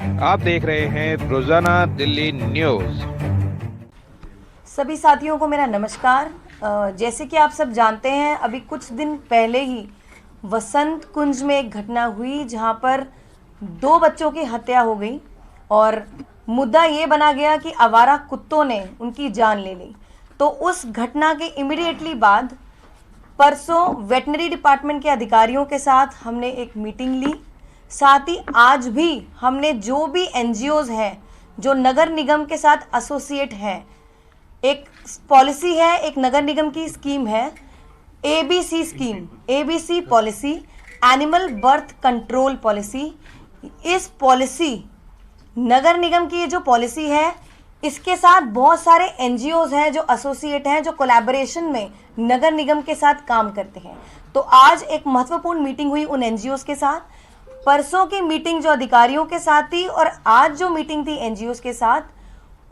आप देख रहे हैं रोजाना दिल्ली न्यूज। सभी साथियों को मेरा नमस्कार। जैसे कि आप सब जानते हैं, अभी कुछ दिन पहले ही वसंत कुंज में एक घटना हुई जहां पर 2 बच्चों की हत्या हो गई और मुद्दा ये बना गया कि आवारा कुत्तों ने उनकी जान ले ली। तो उस घटना के इमीडिएटली बाद परसों वेटनरी डिपार्टमेंट के अधिकारियों के साथ हमने एक मीटिंग ली। साथ ही आज भी हमने जो भी एनजीओज हैं जो नगर निगम के साथ एसोसिएट हैं, एक पॉलिसी है, एक नगर निगम की स्कीम है ABC scheme, ABC policy, animal birth control policy. इस पॉलिसी नगर निगम की ये जो पॉलिसी है, इसके साथ बहुत सारे एनजीओज हैं जो एसोसिएट हैं, जो कोलैबोरेशन में नगर निगम के साथ काम करते हैं। तो आज एक महत्वपूर्ण मीटिंग हुई उन एनजीओज के साथ। परसों की मीटिंग जो अधिकारियों के साथ थी और आज जो मीटिंग थी एनजीओज के साथ,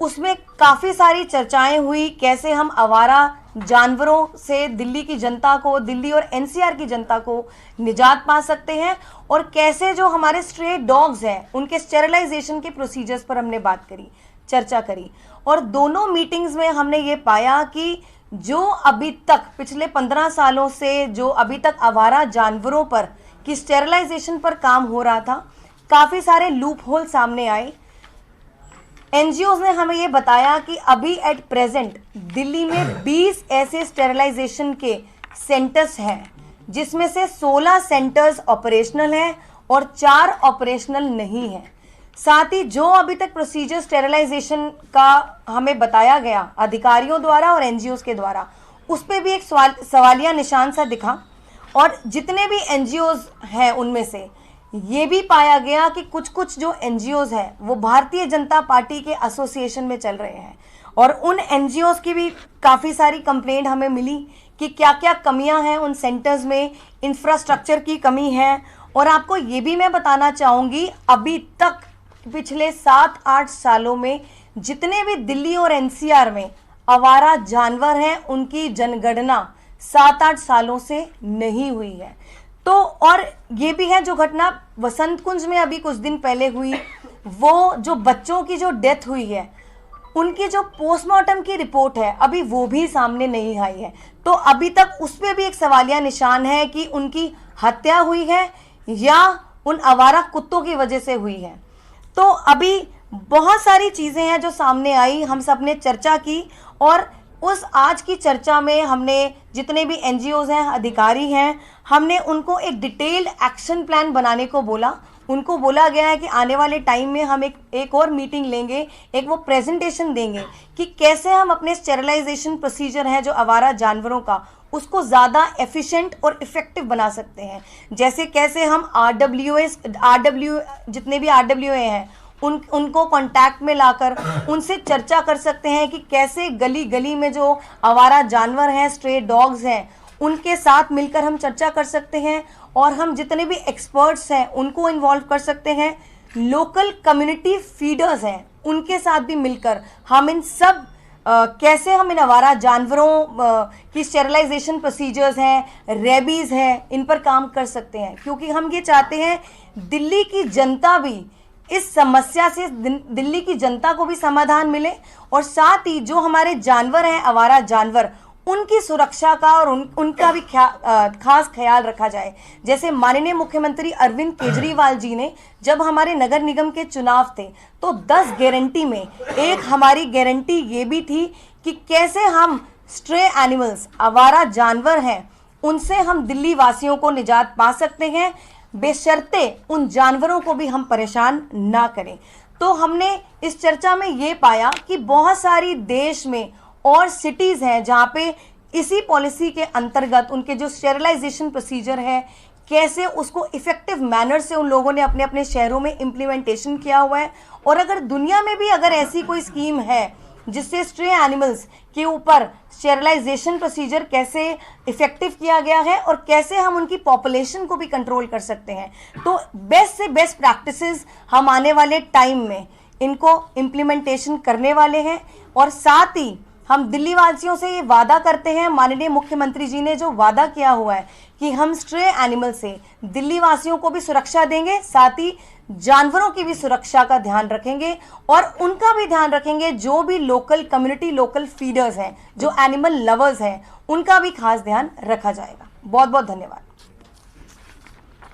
उसमें काफ़ी सारी चर्चाएं हुई कैसे हम आवारा जानवरों से दिल्ली की जनता को, दिल्ली और एनसीआर की जनता को निजात पा सकते हैं, और कैसे जो हमारे स्ट्रे डॉग्स हैं उनके स्टेरिलाइजेशन के प्रोसीजर्स पर हमने बात करी, चर्चा करी। और दोनों मीटिंग्स में हमने ये पाया कि जो अभी तक पिछले 15 सालों से जो अभी तक आवारा जानवरों पर की स्टेरिलाइजेशन पर काम हो रहा था, काफ़ी सारे लूप होल सामने आए। एनजीओज ने हमें ये बताया कि अभी एट प्रेजेंट दिल्ली में 20 ऐसे स्टेरिलाइजेशन के सेंटर्स हैं, जिसमें से 16 सेंटर्स ऑपरेशनल हैं और 4 ऑपरेशनल नहीं हैं। साथ ही जो अभी तक प्रोसीजर स्टेरिलाइजेशन का हमें बताया गया अधिकारियों द्वारा और एनजीओज के द्वारा, उस पर भी एक सवालिया निशान सा दिखा। और जितने भी एनजीओज हैं उनमें से ये भी पाया गया कि कुछ जो एनजीओज हैं वो भारतीय जनता पार्टी के एसोसिएशन में चल रहे हैं, और उन एनजीओज की भी काफ़ी सारी कंप्लेंट हमें मिली कि क्या क्या कमियां हैं उन सेंटर्स में, इंफ्रास्ट्रक्चर की कमी है। और आपको ये भी मैं बताना चाहूँगी, अभी तक पिछले 7-8 सालों में जितने भी दिल्ली और एनसीआर में आवारा जानवर हैं उनकी जनगणना 7-8 सालों से नहीं हुई है। तो और ये भी है जो घटना वसंत कुंज में अभी कुछ दिन पहले हुई, वो जो बच्चों की जो डेथ हुई है उनकी जो पोस्टमार्टम की रिपोर्ट है अभी वो भी सामने नहीं आई है। तो अभी तक उस पर भी एक सवालिया निशान है कि उनकी हत्या हुई है या उन आवारा कुत्तों की वजह से हुई है। तो अभी बहुत सारी चीज़ें हैं जो सामने आई, हम सब ने चर्चा की, और उस आज की चर्चा में हमने जितने भी एनजीओज हैं, अधिकारी हैं, हमने उनको एक डिटेल्ड एक्शन प्लान बनाने को बोला। उनको बोला गया है कि आने वाले टाइम में हम एक और मीटिंग लेंगे, एक वो प्रेजेंटेशन देंगे कि कैसे हम अपने स्टेरिलाइजेशन प्रोसीजर है जो आवारा जानवरों का, उसको ज़्यादा एफिशिएंट और इफ़ेक्टिव बना सकते हैं। जैसे कैसे हम जितने भी आरडब्ल्यूए हैं उनको कांटेक्ट में लाकर उनसे चर्चा कर सकते हैं कि कैसे गली गली में जो आवारा जानवर हैं, स्ट्रे डॉग्स हैं, उनके साथ मिलकर हम चर्चा कर सकते हैं, और हम जितने भी एक्सपर्ट्स हैं उनको इन्वॉल्व कर सकते हैं। लोकल कम्युनिटी फीडर्स हैं उनके साथ भी मिलकर हम इन सब कैसे हम इन आवारा जानवरों की स्टेरिलाइजेशन प्रोसीजर्स हैं, रेबीज़ हैं, इन पर काम कर सकते हैं। क्योंकि हम ये चाहते हैं दिल्ली की जनता भी इस समस्या से, दिल्ली की जनता को भी समाधान मिले, और साथ ही जो हमारे जानवर हैं आवारा जानवर, उनकी सुरक्षा का और उनका भी खास ख्याल रखा जाए। जैसे माननीय मुख्यमंत्री अरविंद केजरीवाल जी ने जब हमारे नगर निगम के चुनाव थे तो 10 गारंटी में एक हमारी गारंटी ये भी थी कि कैसे हम स्ट्रे एनिमल्स, आवारा जानवर हैं, उनसे हम दिल्ली वासियों को निजात पा सकते हैं, बेशर्ते उन जानवरों को भी हम परेशान ना करें। तो हमने इस चर्चा में ये पाया कि बहुत सारी देश में और सिटीज़ हैं जहाँ पे इसी पॉलिसी के अंतर्गत उनके जो स्टेरिलाइजेशन प्रोसीजर है, कैसे उसको इफ़ेक्टिव मैनर से उन लोगों ने अपने अपने शहरों में इम्प्लीमेंटेशन किया हुआ है। और अगर दुनिया में भी अगर ऐसी कोई स्कीम है जिससे स्ट्रे एनिमल्स के ऊपर स्टेरिलाइजेशन प्रोसीजर कैसे इफेक्टिव किया गया है और कैसे हम उनकी पॉपुलेशन को भी कंट्रोल कर सकते हैं, तो बेस्ट से बेस्ट प्रैक्टिसेस हम आने वाले टाइम में इनको इम्प्लीमेंटेशन करने वाले हैं। और साथ ही हम दिल्ली वासियों से ये वादा करते हैं, माननीय मुख्यमंत्री जी ने जो वादा किया हुआ है कि हम स्ट्रे एनिमल से दिल्ली वासियों को भी सुरक्षा देंगे, साथ ही जानवरों की भी सुरक्षा का ध्यान रखेंगे और उनका भी ध्यान रखेंगे जो भी लोकल कम्युनिटी लोकल फीडर्स हैं, जो एनिमल लवर्स हैं, उनका भी खास ध्यान रखा जाएगा। बहुत बहुत धन्यवाद।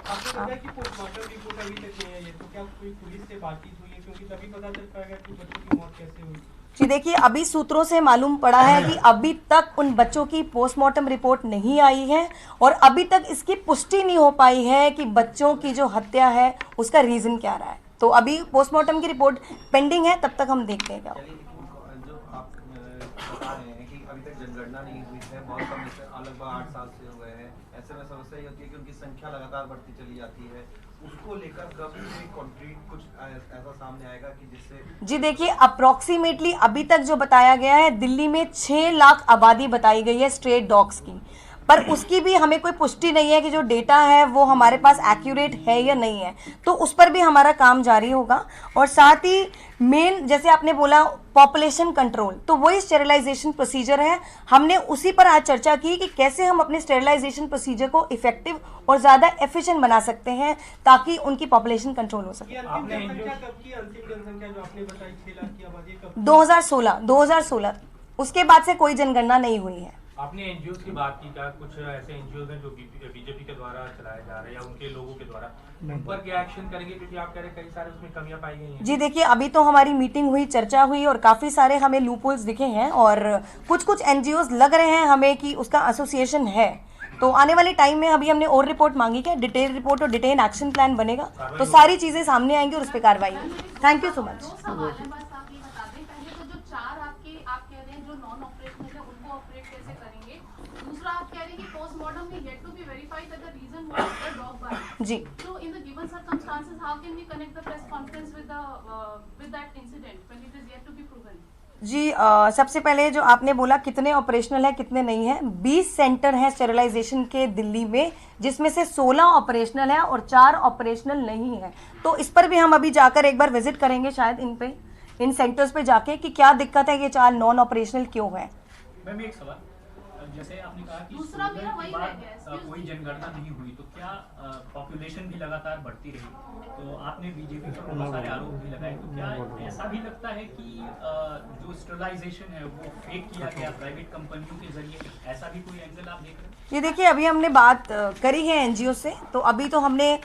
आपको पता है कि पोस्टमार्टम रिपोर्ट अभी तक नहीं आई है, तो क्या कोई पुलिस से बातचीत हुई है? क्योंकि तभी पता चल पाएगा कि बच्चों की मौत कैसे हुई। जी देखिए, अभी सूत्रों से मालूम पड़ा है कि अभी तक उन बच्चों की पोस्टमार्टम रिपोर्ट नहीं आई है और अभी तक इसकी पुष्टि नहीं हो पाई है कि बच्चों की जो हत्या है उसका रीजन क्या रहा है। तो अभी पोस्टमार्टम की रिपोर्ट पेंडिंग है, तब तक हम देखते हैं क्या होगा। जो आप बता रहे हैं कि अभी तक जनगणना नहीं हुई है, बहुत कम लगभग 8 साल से हो गए हैं, ऐसे में समस्या ये होती है कि उनकी संख्या लगातार बढ़ती चली जाती है। उसको लेकर कब से कंक्रीट कुछ ऐसा सामने आएगा कि जिससे जी देखिए, अप्रोक्सीमेटली अभी तक जो बताया गया है, दिल्ली में 6 लाख आबादी बताई गई है स्ट्रे डॉग्स की, पर उसकी भी हमें कोई पुष्टि नहीं है कि जो डेटा है वो हमारे पास एक्यूरेट है या नहीं है। तो उस पर भी हमारा काम जारी होगा और साथ ही मेन, जैसे आपने बोला पॉपुलेशन कंट्रोल, तो वही स्टेरिलाइजेशन प्रोसीजर है। हमने उसी पर आज चर्चा की कि कैसे हम अपने स्टेरिलाइजेशन प्रोसीजर को इफेक्टिव और ज़्यादा एफिशिएंट बना सकते हैं ताकि उनकी पॉपुलेशन कंट्रोल हो सके। ये अंतिम जनसंख्या कब की? अंतिम जनसंख्या जो आपने बताई 6 लाख की आबादी कब? 2016 उसके बाद से कोई जनगणना नहीं हुई है। आपने एनजीओ की बात की, क्या कुछ ऐसे एनजीओ हैं जो बीजेपी के द्वारा चलाए जा रहे हैं या उनके लोगों के द्वारा, उन पर क्या एक्शन करेंगे? क्योंकि आप कह रहे हैं कई सारे उसमें कमियां पाई गई हैं। जी देखिए, अभी तो हमारी मीटिंग हुई, चर्चा हुई और काफ़ी सारे हमें लूपहोल्स दिखे हैं और कुछ एनजीओज लग रहे हैं हमें कि उसका एसोसिएशन है। तो आने वाले टाइम में अभी हमने और रिपोर्ट मांगी है, डिटेल रिपोर्ट और डिटेल एक्शन प्लान बनेगा, तो सारी चीज़ें सामने आएंगी और उस पर कार्रवाई होगी। Thank you so much. दो सवाल है, बस आप ये बता दें। पहले तो जो 4 आप कह रहे हैं जो नॉन ऑपरेशनल है उनको ऑपरेट कैसे करेंगे? दूसरा, आप कह रहे हैं कि पोस्टमार्टम में yet to be verified that the reason was the dog bite. जी, So in the given circumstances, how can we connect the press conference with that incident when it is yet to be proven? जी सबसे पहले जो आपने बोला कितने operational है कितने नहीं है, 20 सेंटर हैं स्टेरिलाइजेशन के दिल्ली में, जिसमें से 16 ऑपरेशनल है और 4 ऑपरेशनल नहीं है। तो इस पर भी हम अभी जाकर एक बार विजिट करेंगे शायद इन सेंटर्स पे जाके कि क्या दिक्कत है, ये 4 नॉन ऑपरेशनल क्यों है। मैम एक सवाल, जैसे आपने कहा कि दूसरा मेरा वही बाद रह गया, excuse कोई me। जनगणना नहीं हुई तो क्या पॉपुलेशन भी लगातार बढ़ती रही? तो आपने बीजेपी पर बहुत सारे आरोप भी लगाए, तो क्या ऐसा भी लगता है कि जो स्टेरिलाइजेशन है वो फेक किया गया प्राइवेट कंपनियों के जरिए? ऐसा भी कोई एंगल आप देख रहे हैं? ये देखिए, अभी हमने बात करी है एनजीओ से, तो अभी तो हमने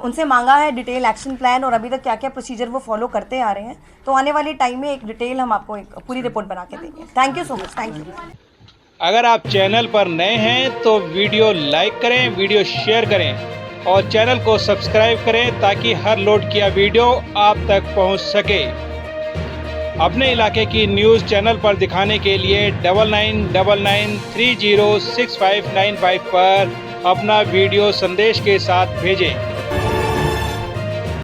उनसे मांगा है डिटेल एक्शन प्लान और अभी तक क्या क्या प्रोसीजर वो फॉलो करते आ रहे हैं। तो आने वाले टाइम में एक डिटेल हम आपको एक पूरी रिपोर्ट बना के देंगे। Thank you so much. Thank you. अगर आप चैनल पर नए हैं तो वीडियो लाइक करें, वीडियो शेयर करें और चैनल को सब्सक्राइब करें ताकि हर लोड किया वीडियो आप तक पहुंच सके। अपने इलाके की न्यूज़ चैनल पर दिखाने के लिए 9999306595 पर अपना वीडियो संदेश के साथ भेजें।